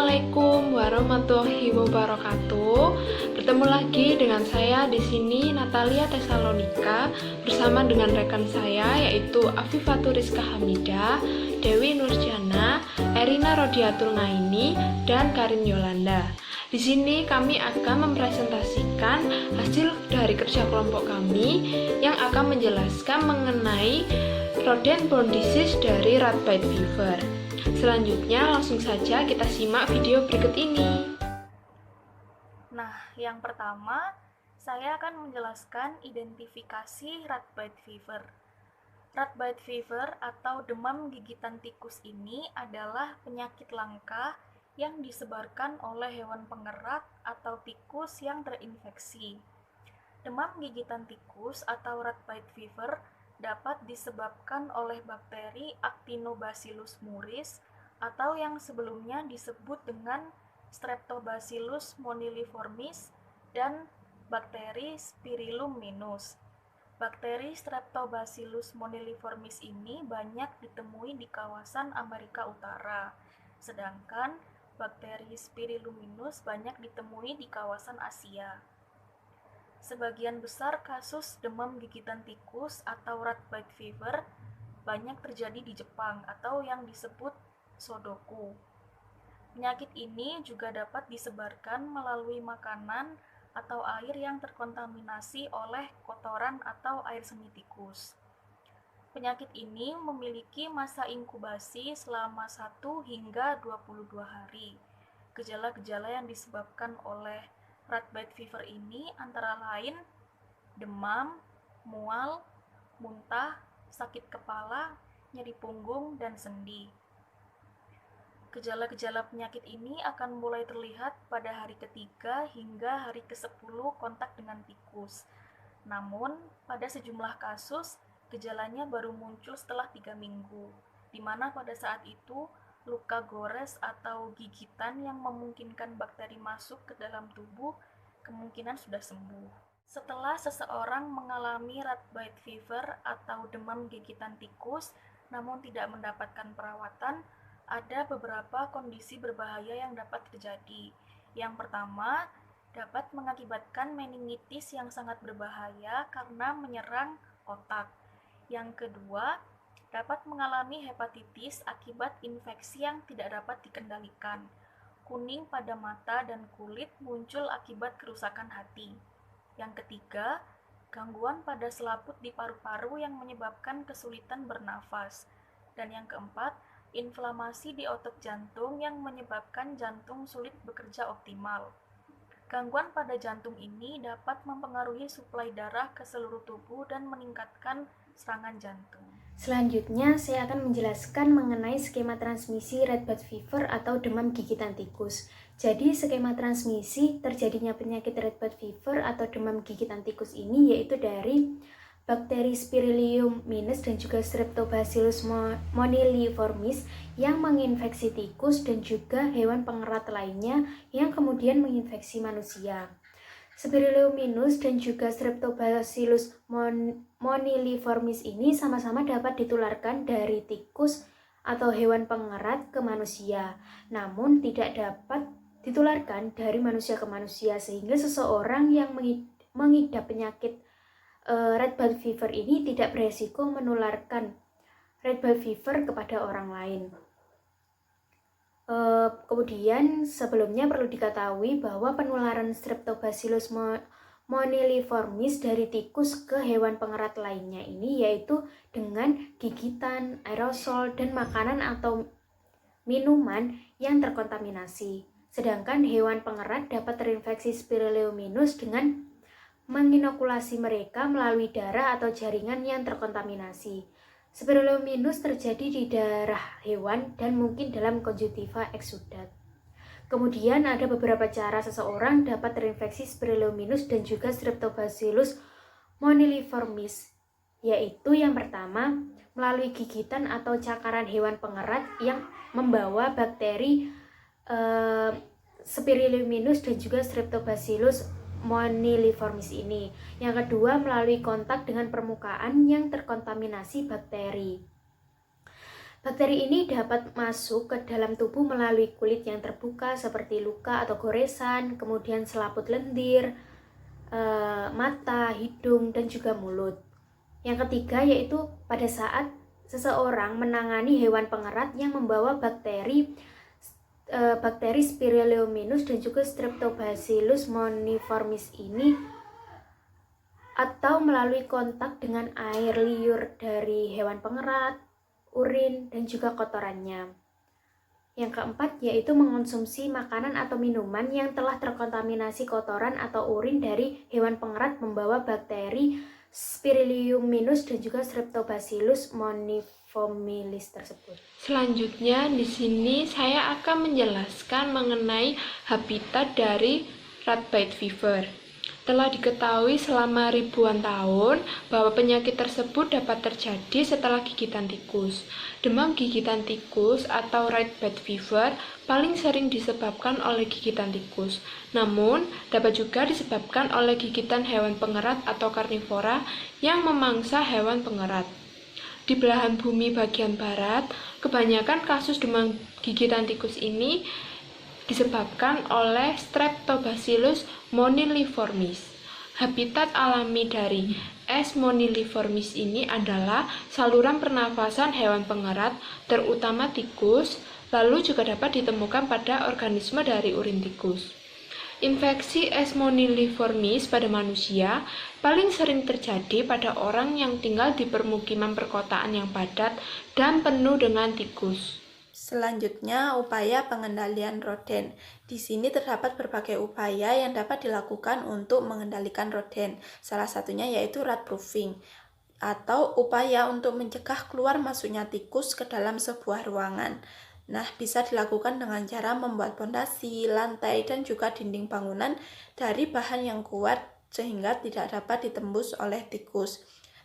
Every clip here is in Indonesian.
Assalamualaikum warahmatullahi wabarakatuh. Bertemu lagi dengan saya di sini Natalia Tesalonika bersama dengan rekan saya yaitu Afifatul Rizka Hamidah, Dewi Nurjana, Erina Rodiatul Naini, dan Karin Yolanda. Di sini kami akan mempresentasikan hasil dari kerja kelompok kami yang akan menjelaskan mengenai rodent-borne disease dari rat bite fever. Selanjutnya langsung saja kita simak video berikut ini. Nah, yang pertama, saya akan menjelaskan identifikasi rat bite fever. Rat bite fever atau demam gigitan tikus ini adalah penyakit langka yang disebarkan oleh hewan pengerat atau tikus yang terinfeksi. Demam gigitan tikus atau rat bite fever dapat disebabkan oleh bakteri Actinobacillus muris atau yang sebelumnya disebut dengan Streptobacillus moniliformis dan bakteri Spirillum minus. Bakteri Streptobacillus moniliformis ini banyak ditemui di kawasan Amerika Utara, sedangkan bakteri Spirillum minus banyak ditemui di kawasan Asia. Sebagian besar kasus demam gigitan tikus atau rat bite fever banyak terjadi di Jepang atau yang disebut Sodoku. Penyakit ini juga dapat disebarkan melalui makanan atau air yang terkontaminasi oleh kotoran atau air seni tikus. Penyakit ini memiliki masa inkubasi selama 1 hingga 22 hari. Gejala-gejala yang disebabkan oleh rat bite fever ini antara lain demam, mual, muntah, sakit kepala, nyeri punggung, dan sendi. Gejala-gejala penyakit ini akan mulai terlihat pada hari ketiga hingga hari ke-10 kontak dengan tikus. Namun, pada sejumlah kasus, gejalanya baru muncul setelah 3 minggu, di mana pada saat itu luka gores atau gigitan yang memungkinkan bakteri masuk ke dalam tubuh kemungkinan sudah sembuh. Setelah seseorang mengalami rat bite fever atau demam gigitan tikus, namun tidak mendapatkan perawatan, ada beberapa kondisi berbahaya yang dapat terjadi. Yang pertama, dapat mengakibatkan meningitis yang sangat berbahaya karena menyerang otak. Yang kedua, dapat mengalami hepatitis akibat infeksi yang tidak dapat dikendalikan. Kuning pada mata dan kulit muncul akibat kerusakan hati. Yang ketiga, gangguan pada selaput di paru-paru yang menyebabkan kesulitan bernafas. Dan yang keempat, inflamasi di otot jantung yang menyebabkan jantung sulit bekerja optimal. Gangguan pada jantung ini dapat mempengaruhi suplai darah ke seluruh tubuh dan meningkatkan serangan jantung. Selanjutnya, saya akan menjelaskan mengenai skema transmisi rat bite fever atau demam gigitan tikus. Jadi, skema transmisi terjadinya penyakit rat bite fever atau demam gigitan tikus ini yaitu dari bakteri Spirillum minus dan juga Streptobacillus moniliformis yang menginfeksi tikus dan juga hewan pengerat lainnya yang kemudian menginfeksi manusia. Spirillum minus dan juga Streptobacillus moniliformis ini sama-sama dapat ditularkan dari tikus atau hewan pengerat ke manusia, namun tidak dapat ditularkan dari manusia ke manusia, sehingga seseorang yang mengidap penyakit rat bite fever ini tidak beresiko menularkan rat bite fever kepada orang lain. Kemudian sebelumnya perlu diketahui bahwa penularan Streptobacillus moniliformis dari tikus ke hewan pengerat lainnya ini yaitu dengan gigitan, aerosol, dan makanan atau minuman yang terkontaminasi. Sedangkan hewan pengerat dapat terinfeksi Spirillum minus dengan menginokulasi mereka melalui darah atau jaringan yang terkontaminasi. Spirillum minus terjadi di darah hewan dan mungkin dalam konjungtiva eksudat. Kemudian ada beberapa cara seseorang dapat terinfeksi Spirillum minus dan juga Streptobacillus moniliformis, yaitu yang pertama melalui gigitan atau cakaran hewan pengerat yang membawa bakteri Spirillum minus dan juga Streptobacillus moniliformis ini. Yang kedua, melalui kontak dengan permukaan yang terkontaminasi bakteri. Bakteri ini dapat masuk ke dalam tubuh melalui kulit yang terbuka seperti luka atau goresan, kemudian selaput lendir, mata, hidung, dan juga mulut. Yang ketiga yaitu pada saat seseorang menangani hewan pengerat yang membawa bakteri Spiruliomenus dan juga Streptobacillus moniformis ini, atau melalui kontak dengan air liur dari hewan pengerat, urin, dan juga kotorannya. Yang keempat yaitu mengonsumsi makanan atau minuman yang telah terkontaminasi kotoran atau urin dari hewan pengerat membawa bakteri Spiruliomenus dan juga Streptobacillus moniformis tersebut. Selanjutnya di sini saya akan menjelaskan mengenai habitat dari Ratbite fever. Telah diketahui selama ribuan tahun bahwa penyakit tersebut dapat terjadi setelah gigitan tikus. Demam gigitan tikus atau Ratbite fever paling sering disebabkan oleh gigitan tikus. Namun, dapat juga disebabkan oleh gigitan hewan pengerat atau karnivora yang memangsa hewan pengerat. Di belahan bumi bagian barat, kebanyakan kasus demam gigitan tikus ini disebabkan oleh Streptobacillus moniliformis. Habitat alami dari S. moniliformis ini adalah saluran pernafasan hewan pengerat, terutama tikus, lalu juga dapat ditemukan pada organisme dari urin tikus. Infeksi S. moniliformis pada manusia paling sering terjadi pada orang yang tinggal di permukiman perkotaan yang padat dan penuh dengan tikus. Selanjutnya, upaya pengendalian roden. Di sini terdapat berbagai upaya yang dapat dilakukan untuk mengendalikan roden. Salah satunya yaitu rat proofing, atau upaya untuk mencegah keluar masuknya tikus ke dalam sebuah ruangan. Nah, bisa dilakukan dengan cara membuat pondasi, lantai, dan juga dinding bangunan dari bahan yang kuat sehingga tidak dapat ditembus oleh tikus.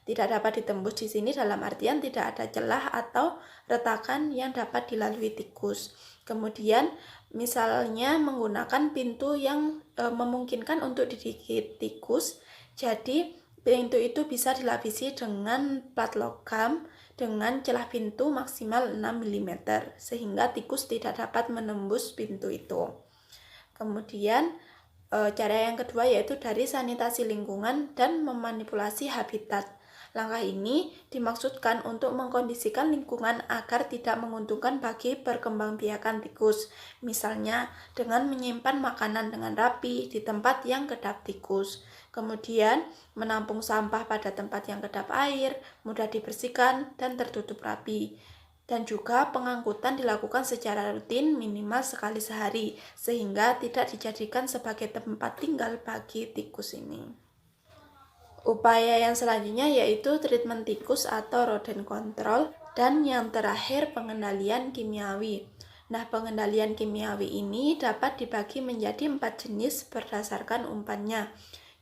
Tidak dapat ditembus di sini dalam artian tidak ada celah atau retakan yang dapat dilalui tikus. Kemudian misalnya menggunakan pintu yang memungkinkan untuk digigit tikus. Jadi pintu itu bisa dilapisi dengan plat logam dengan celah pintu maksimal 6 mm sehingga tikus tidak dapat menembus pintu itu. Kemudian cara yang kedua yaitu dari sanitasi lingkungan dan memanipulasi habitat. Langkah ini dimaksudkan untuk mengkondisikan lingkungan agar tidak menguntungkan bagi perkembangbiakan tikus, misalnya dengan menyimpan makanan dengan rapi di tempat yang kedap tikus. Kemudian, menampung sampah pada tempat yang kedap air, mudah dibersihkan dan tertutup rapi. Dan juga pengangkutan dilakukan secara rutin minimal sekali sehari, sehingga tidak dijadikan sebagai tempat tinggal bagi tikus ini. Upaya yang selanjutnya yaitu treatment tikus atau rodent control, dan yang terakhir pengendalian kimiawi. Nah, pengendalian kimiawi ini dapat dibagi menjadi 4 jenis berdasarkan umpannya,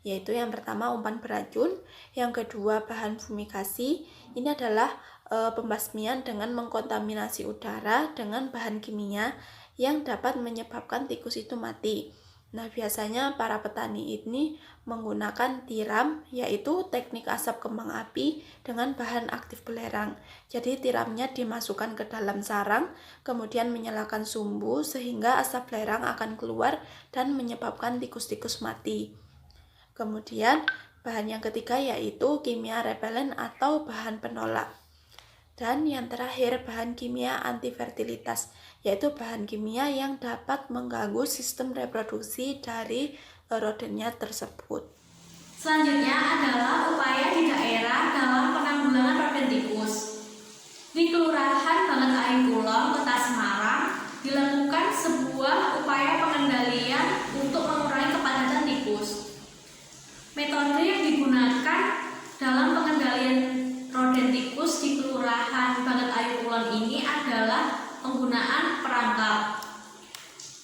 yaitu yang pertama umpan beracun, yang kedua bahan fumigasi, ini adalah pembasmian dengan mengkontaminasi udara dengan bahan kimia yang dapat menyebabkan tikus itu mati. Nah, biasanya para petani ini menggunakan tiram, yaitu teknik asap kembang api dengan bahan aktif belerang. Jadi tiramnya dimasukkan ke dalam sarang, kemudian menyalakan sumbu sehingga asap belerang akan keluar dan menyebabkan tikus-tikus mati. Kemudian bahan yang ketiga yaitu kimia repelen atau bahan penolak. Dan yang terakhir bahan kimia antifertilitas, yaitu bahan kimia yang dapat mengganggu sistem reproduksi dari rodentnya tersebut. Selanjutnya adalah upaya di daerah dalam penanggulangan rodent tikus. Di Kelurahan Banget Ayu Kulon, Kota Semarang, dilakukan sebuah upaya pengendalian untuk mengurangi kepadatan tikus. Metode yang digunakan dalam pengendalian rodent tikus di Kelurahan Banget Ayu Kulon ini adalah penggunaan perangkap.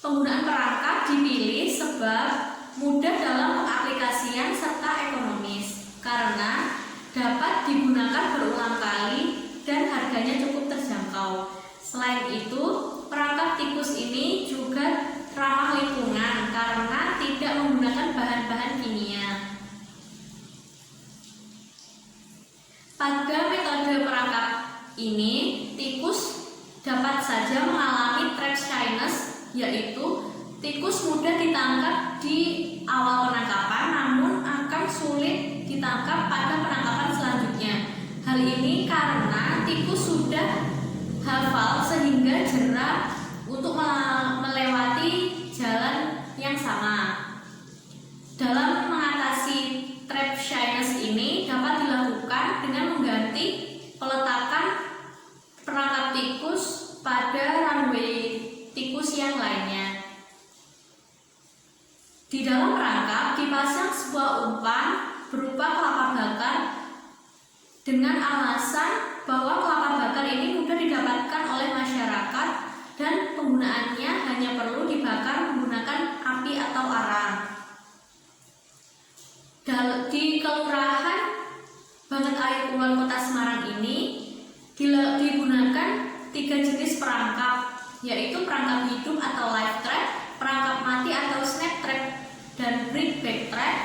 Penggunaan perangkap dipilih sebab mudah dalam pengaplikasian serta ekonomis karena dapat digunakan berulang kali dan harganya cukup terjangkau. Selain itu, perangkap tikus ini juga ramah lingkungan karena tidak menggunakan bahan-bahan kimia. Pada metode perangkap ini, tikus saja mengalami trap shyness, yaitu tikus mudah ditangkap di awal penangkapan namun akan sulit ditangkap pada penangkapan selanjutnya. Hal ini karena tikus sudah hafal sehingga jera untuk melewati jalan yang sama. Dalam mengatasi trap shyness ini dapat dilakukan dengan mengganti peletakan perangkap tikus pada runway tikus yang lainnya. Di dalam perangkap dipasang sebuah umpan berupa kelapa bakar dengan alasan bahwa kelapa bakar ini mudah didapatkan oleh masyarakat dan penggunaannya hanya perlu dibakar menggunakan api atau arang. Di Kelurahan Banget Air Kulon Kota Semarang ini digunakan 3 jenis perangkap, yaitu perangkap hidup atau live trap, perangkap mati atau snap trap dan brick back trap,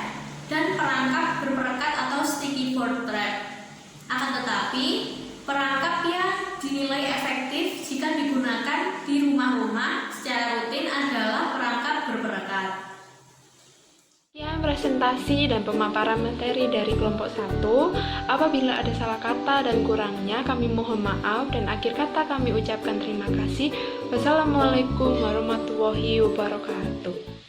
dan perangkap berperekat atau sticky board trap. Akan tetapi perangkap yang dinilai efektif jika digunakan di rumah-rumah secara rutin adalah perangkap berperekat. Sekian presentasi dan pemaparan materi dari kelompok 1. Apabila ada salah kata dan kurangnya, kami mohon maaf dan akhir kata kami ucapkan terima kasih. Wassalamualaikum warahmatullahi wabarakatuh.